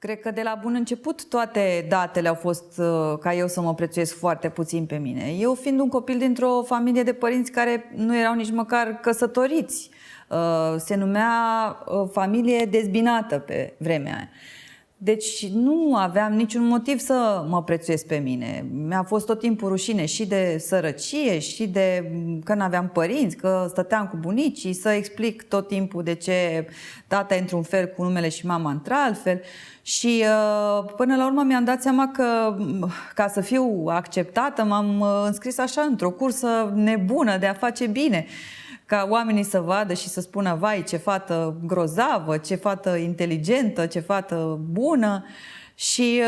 Cred că de la bun început toate datele au fost ca eu să mă prețuiesc foarte puțin pe mine. Eu fiind un copil dintr-o familie de părinți care nu erau nici măcar căsătoriți, se numea familie dezbinată pe vremea aia. Deci nu aveam niciun motiv să mă prețuiesc pe mine. Mi-a fost tot timpul rușine și de sărăcie și de că n-aveam părinți, că stăteam cu bunicii, să explic tot timpul de ce tata e într-un fel cu numele și mama într-altfel. Și până la urmă mi-am dat seama că ca să fiu acceptată m-am înscris așa într-o cursă nebună de a face bine. Ca oamenii să vadă și să spună, vai, ce fată grozavă, ce fată inteligentă, ce fată bună. Și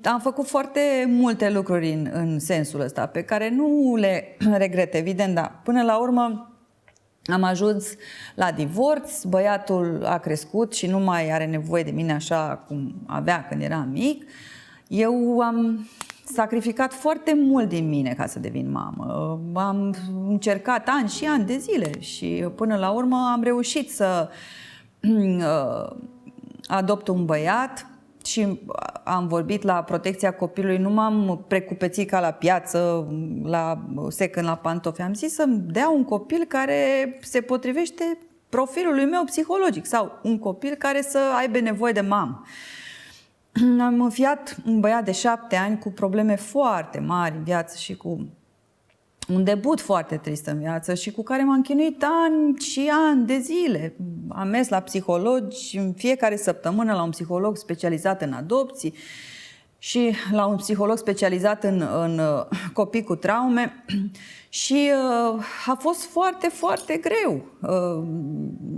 am făcut foarte multe lucruri în sensul ăsta, pe care nu le regret, evident, dar până la urmă am ajuns la divorț, băiatul a crescut și nu mai are nevoie de mine așa cum avea când era mic. Eu am sacrificat foarte mult din mine ca să devin mamă. Am încercat ani și ani de zile și până la urmă am reușit să adopt un băiat și am vorbit la protecția copilului, nu m-am precupețit ca la piață, la secând la pantofi. Am zis să-mi dea un copil care se potrivește profilului meu psihologic sau un copil care să aibă nevoie de mamă. Am înfiat un băiat de 7 ani cu probleme foarte mari în viață și cu un debut foarte trist în viață și cu care m-am chinuit ani și ani de zile. Am mers la psihologi în fiecare săptămână, la un psiholog specializat în adopții și la un psiholog specializat în copii cu traume și a fost foarte, foarte greu.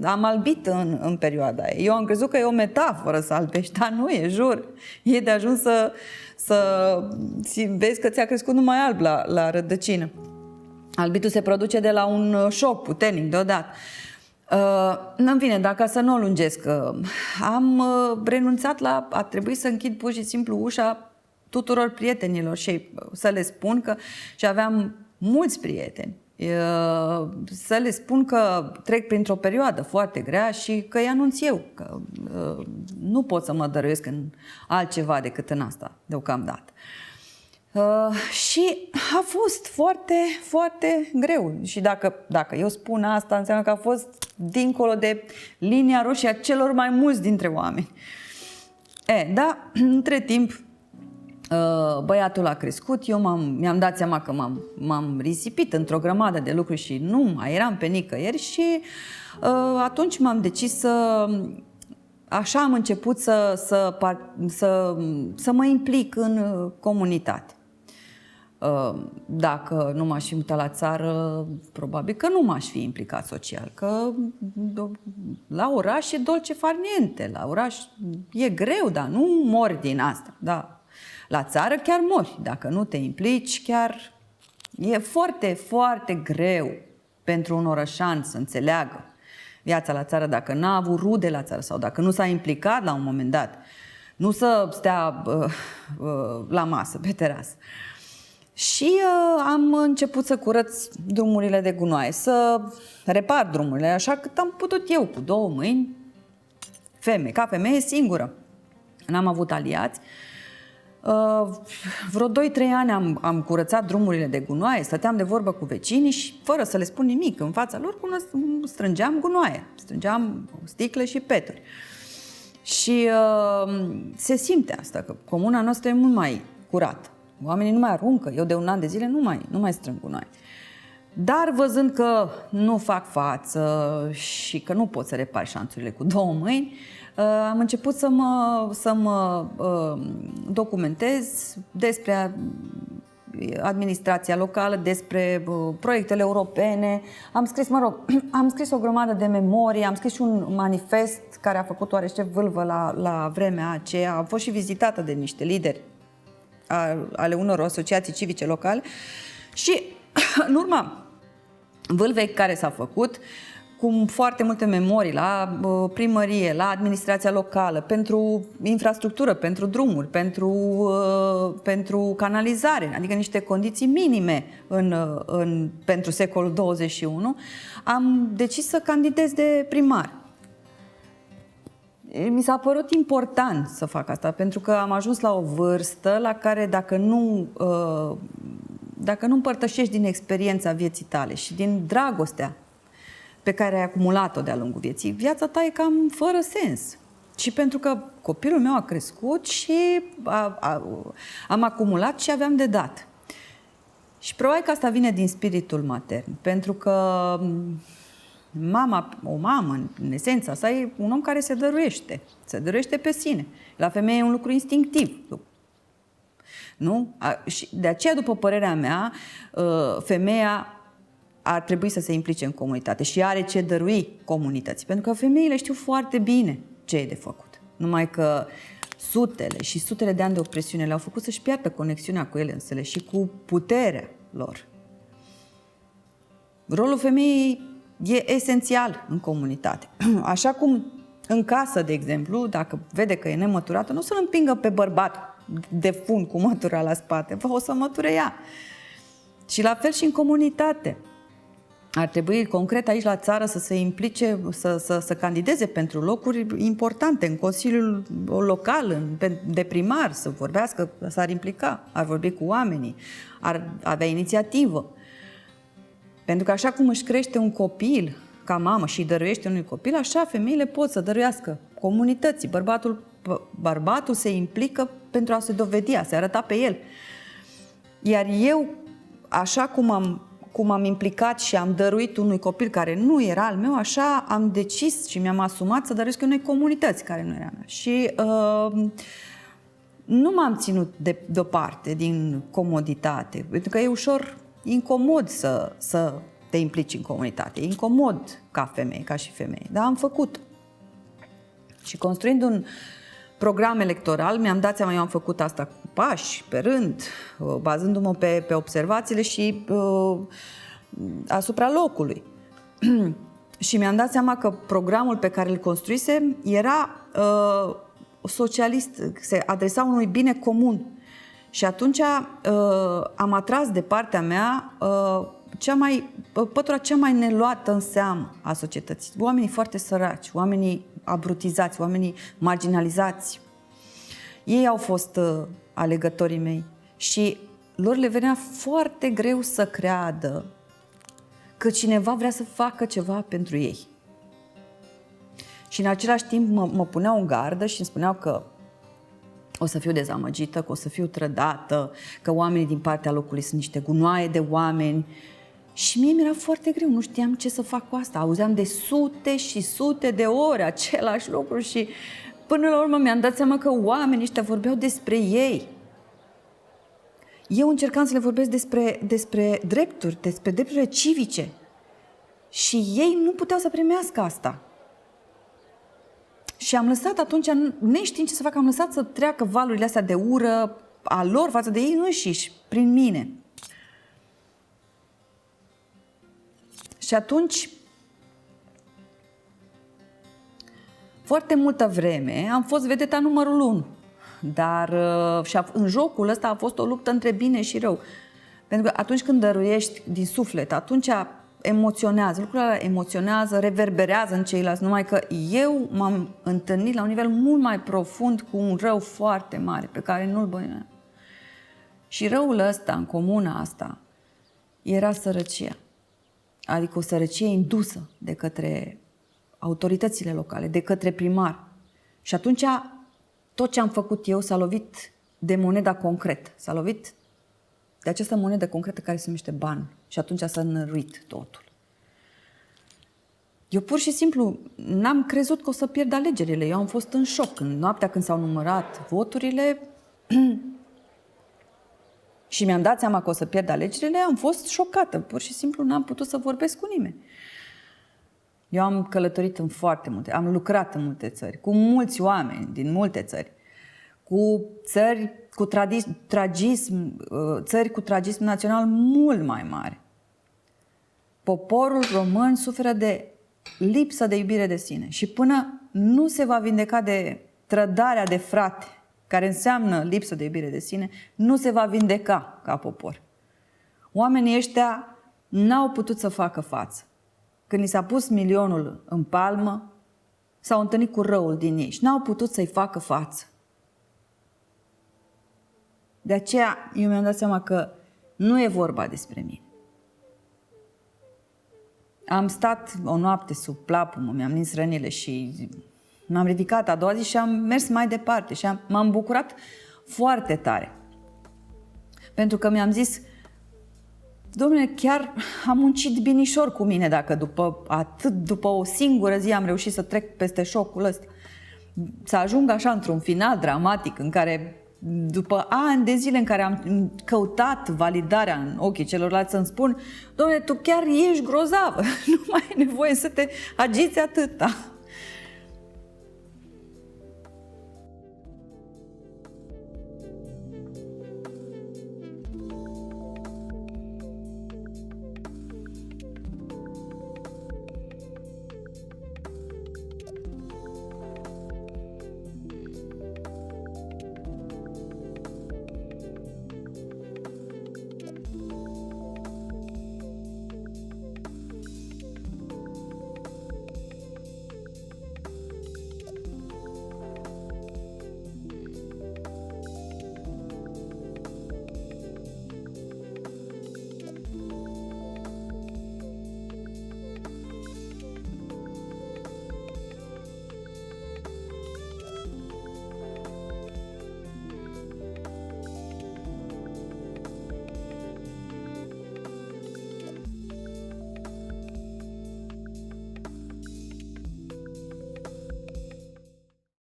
Am albit în perioada aia. Eu am crezut că e o metaforă să albești, dar nu e, jur. E de ajuns să vezi că ți-a crescut numai alb la rădăcină. Albitul se produce de la un șoc puternic deodată. În fine, dacă să nu o lungesc, am renunțat a trebuit să închid pur și simplu ușa tuturor prietenilor și să le spun că și aveam mulți prieteni. Să le spun că trec printr-o perioadă foarte grea și că îi anunț eu, că nu pot să mă dăruiesc în altceva decât în asta, deocamdată. Și a fost foarte, foarte greu. Și dacă eu spun asta, înseamnă că a fost dincolo de linia roșie a celor mai mulți dintre oameni. Da, între timp, băiatul a crescut, eu mi-am dat seama că m-am risipit într-o grămadă de lucruri și nu mai eram pe nicăieri și atunci m-am decis așa am început să mă implic în comunitate. Dacă nu m-aș fi mutat la țară, probabil că nu m-aș fi implicat social, că la oraș e dolce far niente, la oraș e greu, dar nu mori din asta, da. La țară chiar mori, dacă nu te implici, chiar e foarte, foarte greu pentru un orășan să înțeleagă viața la țară dacă n-a avut rude la țară sau dacă nu s-a implicat la un moment dat, nu să stea la masă, pe terasă. Și am început să curăț drumurile de gunoaie, să repar drumurile, așa cât am putut eu, cu 2 mâini, ca femeie singură. N-am avut aliați. Vreo 2-3 ani am curățat drumurile de gunoaie, stăteam de vorbă cu vecinii și fără să le spun nimic în fața lor, strângeam gunoaie, strângeam sticle și peturi. Și se simte asta, că comuna noastră e mult mai curată. Oamenii nu mai aruncă, eu de 1 an de zile nu mai strâng gunoaie. Dar văzând că nu fac față și că nu pot să repar șanțurile cu 2 mâini, am început să mă documentez despre administrația locală, despre proiectele europene. Am scris o grămadă de memorii, am scris și un manifest care a făcut oarește vâlvă la vremea aceea. Am fost și vizitată de niște lideri ale unor asociații civice locale și în urma vâlvei care s-a făcut, cu foarte multe memorii la primărie, la administrația locală, pentru infrastructură, pentru drumuri, pentru canalizare, adică niște condiții minime pentru secolul 21, am decis să candidez de primar. Mi s-a părut important să fac asta, pentru că am ajuns la o vârstă la care dacă nu împărtășești din experiența vieții tale și din dragostea pe care ai acumulat-o de-a lungul vieții, viața ta e cam fără sens. Și pentru că copilul meu a crescut și am acumulat și aveam de dat. Și probabil că asta vine din spiritul matern, pentru că o mamă, în esența sa, e un om care se dăruiește pe sine. La femeie e un lucru instinctiv. Nu? Și de aceea, după părerea mea, femeia ar trebui să se implice în comunitate și are ce dărui comunității. Pentru că femeile știu foarte bine ce e de făcut. Numai că sutele și sutele de ani de opresiune le-au făcut să-și piardă conexiunea cu ele însele și cu puterea lor. Rolul femeii e esențial în comunitate. Așa cum în casă, de exemplu, dacă vede că e nemăturată, nu o să-l împingă pe bărbat de fund cu mătura la spate, o să măture ea. Și la fel și în comunitate. Ar trebui concret aici la țară să se implice, să candideze pentru locuri importante în Consiliul Local, de primar, să vorbească, s-ar implica, ar vorbi cu oamenii, ar avea inițiativă. Pentru că așa cum își crește un copil ca mamă și îi dăruiește unui copil, așa femeile pot să dăruiască comunității. Bărbatul se implică pentru a se dovedi, a se arăta pe el. Iar eu, așa cum am implicat și am dăruit unui copil care nu era al meu, așa am decis și mi-am asumat să dăruiesc unei comunități care nu era a mea. Și nu m-am ținut deoparte din comoditate, pentru că e ușor incomod să te implici în comunitate. E incomod ca femeie, ca și femeie. Dar am făcut. Și construind un program electoral, mi-am dat seama, eu am făcut asta cu pași, pe rând, bazându-mă pe observațiile și asupra locului. Și mi-am dat seama că programul pe care îl construisem era socialist, se adresa unui bine comun. Și atunci am atras de partea mea pătura cea mai neluată în seamă a societății. Oamenii foarte săraci, oamenii abrutizați, oamenii marginalizați. Ei au fost alegătorii mei și lor le venea foarte greu să creadă că cineva vrea să facă ceva pentru ei. Și în același timp mă puneau în gardă și îmi spuneau că o să fiu dezamăgită, că o să fiu trădată, că oamenii din partea locului sunt niște gunoaie de oameni. Și mie mi-era foarte greu, nu știam ce să fac cu asta. Auzeam de sute și sute de ore același lucru și până la urmă mi-am dat seama că oamenii ăștia vorbeau despre ei. Eu încercam să le vorbesc despre drepturi, despre drepturile civice. Și ei nu puteau să primească asta. Și am lăsat atunci, neștiind ce să fac, am lăsat să treacă valurile astea de ură a lor față de ei înșiși, prin mine. Și atunci, foarte multă vreme, am fost vedeta numărul 1. Dar în jocul ăsta a fost o luptă între bine și rău. Pentru că atunci când dăruiești din suflet, atunci emoționează, lucrurile alea emoționează, reverberează în ceilalți, numai că eu m-am întâlnit la un nivel mult mai profund cu un rău foarte mare, pe care nu-l bănuiam. Și răul ăsta, în comuna asta, era sărăcia. Adică o sărăcie indusă de către autoritățile locale, de către primar. Și atunci tot ce am făcut eu s-a lovit de moneda concretă, s-a lovit de această monedă concretă care se numește ban. Și atunci s-a năruit totul. Eu pur și simplu n-am crezut că o să pierd alegerile. Eu am fost în șoc. În noaptea când s-au numărat voturile și mi-am dat seama că o să pierd alegerile, am fost șocată. Pur și simplu n-am putut să vorbesc cu nimeni. Eu am călătorit în foarte multe, am lucrat în multe țări, cu mulți oameni din multe țări, cu țări cu țări cu tragism național mult mai mare. Poporul român suferă de lipsă de iubire de sine și până nu se va vindeca de trădarea de frate, care înseamnă lipsă de iubire de sine, nu se va vindeca ca popor. Oamenii ăștia n-au putut să facă față. Când i s-a pus milionul în palmă, s-au întâlnit cu răul din ei și n-au putut să-i facă față. De aceea eu mi-am dat seama că nu e vorba despre mine. Am stat o noapte sub plapumă, mi-am nins rănile și m-am ridicat a doua zi și am mers mai departe și m-am bucurat foarte tare. Pentru că mi-am zis, dom'le, chiar am muncit binișor cu mine dacă după o singură zi am reușit să trec peste șocul ăsta. Să ajung așa într-un final dramatic în care, după ani de zile în care am căutat validarea în ochii celorlalți, să-mi spun, dom'le, tu chiar ești grozavă, nu mai ai nevoie să te agiți atâta.